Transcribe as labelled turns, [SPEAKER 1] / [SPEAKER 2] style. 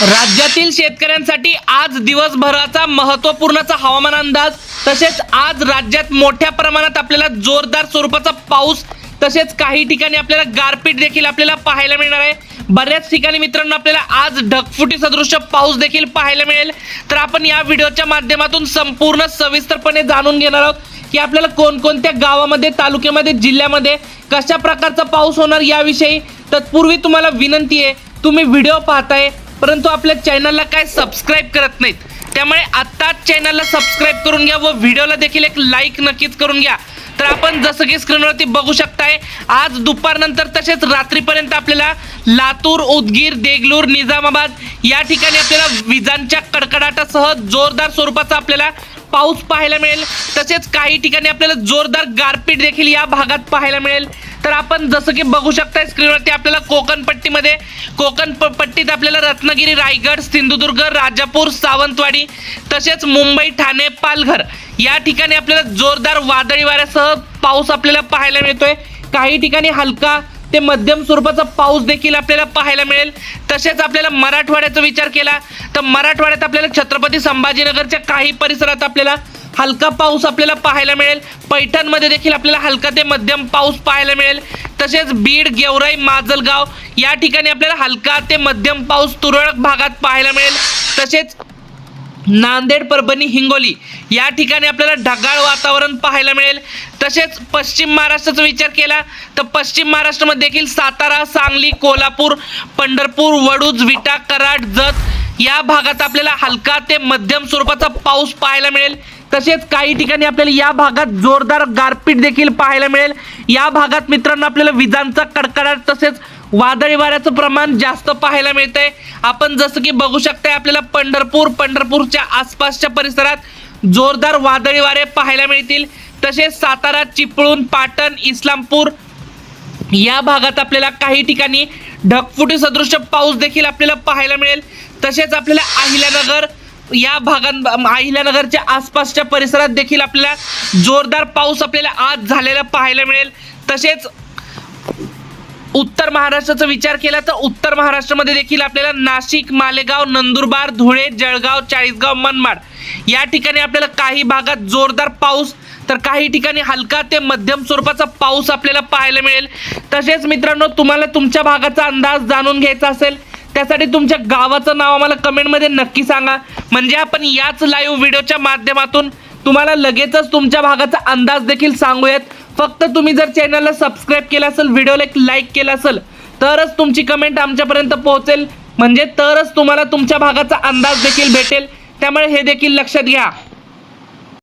[SPEAKER 1] राज्यातील शेतकऱ्यांसाठी आज दिवसभराचा महत्त्वपूर्णचा हवामान अंदाज। तसेच आज राज्यात मोठ्या प्रमाणात आपल्याला जोरदार स्वरूपाचा पाऊस तसेच काही ठिकाणी आपल्याला गारपीट देखील आपल्याला पाहायला मिळणार आहे। बऱ्याच ठिकाणी मित्रांनो आपल्याला आज ढगफुटी सदृश पाऊस देखील पाहायला मिळेल। तर आपण या व्हिडिओच्या माध्यमातून संपूर्ण सविस्तरपणे जाणून घेणार आहोत की आपल्याला कोणकोणत्या गावामध्ये, तालुक्यामध्ये, जिल्ह्यामध्ये कशा प्रकारचा पाऊस होणार याविषयी। तत्पूर्वी तुम्हाला विनंती आहे, तुम्ही व्हिडिओ पाहताय परंतु आपल्या चॅनलला काय सबस्क्राइब करत नाहीत, त्यामुळे आत्ताच चॅनलला सबस्क्राइब करून घ्या व व्हिडिओला देखील एक लाईक नक्कीच करून घ्या। तर आपण जसं की स्क्रीनवरती बघू शकताय, आज दुपारनंतर तसेच रात्रीपर्यंत आपल्याला लातूर, उदगीर, देगलूर, निजामाबाद या ठिकाणी आपल्याला विजांच्या कडकडाटासह जोरदार स्वरूपाचा आपल्याला पाऊस पाहायला मिळेल। तसेच काही ठिकाणी आपल्याला जोरदार गारपीट देखील या भागात पाहायला मिळेल। तर आपण जसं की बघू शकताय स्क्रीनवरती आपल्याला कोकण पट्टीत आपल्याला रत्नागिरी, रायगड, सिंधुदुर्ग, राजापूर, सावंतवाडी तसेच मुंबई, ठाणे, पालघर या ठिकाणी आपल्याला जोरदार वादळी वाऱ्यासह पाऊस आपल्याला पाहायला मिळतोय। काही ठिकाणी हलका ते मध्यम स्वरूपाचा पाऊस देखील आपल्याला पाहायला मिळेल। तसेच आपल्याला मराठवाड्याचा विचार केला तर मराठवाड्यात आपल्याला छत्रपती संभाजीनगरच्या काही परिसरात आपल्याला हलका पाऊस आपल्याला पाहायला मिळेल। पैठणमध्ये देखील आपल्याला हलका ते मध्यम पाऊस पाहायला मिळेल। तसेच बीड, गेवराई, माजलगाव या ठिकाणी आपल्याला हलका ते मध्यम पाऊस तुरळक भागात पाहायला मिळेल। तसेच नांदेड, परभणी, हिंगोली या ठिकाणी आपल्याला ढगाळ वातावरण पाहायला मिळेल। तसेच पश्चिम महाराष्ट्राचा विचार केला तर पश्चिम महाराष्ट्रामध्ये देखील सातारा, सांगली, कोल्हापूर, पंढरपूर, वडूज, विटा, कराड, जत या भागात आपल्याला हलका ते मध्यम स्वरूपाचा पाऊस पाहायला मिळेल। तसेच काही ठिकाणी आपल्याला या भागात जोरदार गारपीट देखील पाहायला मिळेल। या भागात मित्रांनो आपल्याला विजांचा कडकडाट तसेच वादळी वाऱ्याचं प्रमाण जास्त पाहायला मिळतंय। आपण जसं की बघू शकताय आपल्याला पंढरपूरच्या आसपासच्या परिसरात जोरदार वादळी वारे पाहायला मिळतील। तसेच सातारा, चिपळूण, पाटण, इस्लामपूर या भागात आपल्याला काही ठिकाणी ढगफुटी सदृश पाऊस देखील आपल्याला पाहायला मिळेल। तसेच आपल्याला अहिल्यानगर या भागात, अहिल्यानगरच्या आसपासच्या परिसरात देखील आपल्याला जोरदार पाऊस आपल्याला आज झालेला पाहायला मिळेल। तसेच उत्तर महाराष्ट्राचा विचार केला तर उत्तर महाराष्ट्रामध्ये देखील आपल्याला नाशिक, मालेगाव, नंदुरबार, धुळे, जळगाव, चाळीसगाव, मनमाड या ठिकाणी आपल्याला काही भागात जोरदार पाऊस तर काही ठिकाणी हलका ते मध्यम स्वरूपाचा पाऊस आपल्याला पाहायला मिळेल। तसेच मित्रांनो, तुम्हाला तुमच्या भागाचा अंदाज जाणून घ्यायचा असेल त्यासाठी तुमच्या गावाचं नाव आम्हाला कमेंटमध्ये नक्की सांगा, म्हणजे आपण याच लाईव्ह व्हिडिओच्या माध्यमातून तुम्हाला लगेचच तुमच्या भागाचा अंदाज देखील सांगूयात। फक्त तुम्ही जर चॅनलला सबस्क्राइब केलं असेल, व्हिडिओला एक लाईक केलं असेल तरच तुमची कमेंट आमच्यापर्यंत पोहोचेल, म्हणजे तरच तुम्हाला तुमच्या भागाचा अंदाज देखील भेटेल। त्यामुळे हे देखील लक्षात घ्या।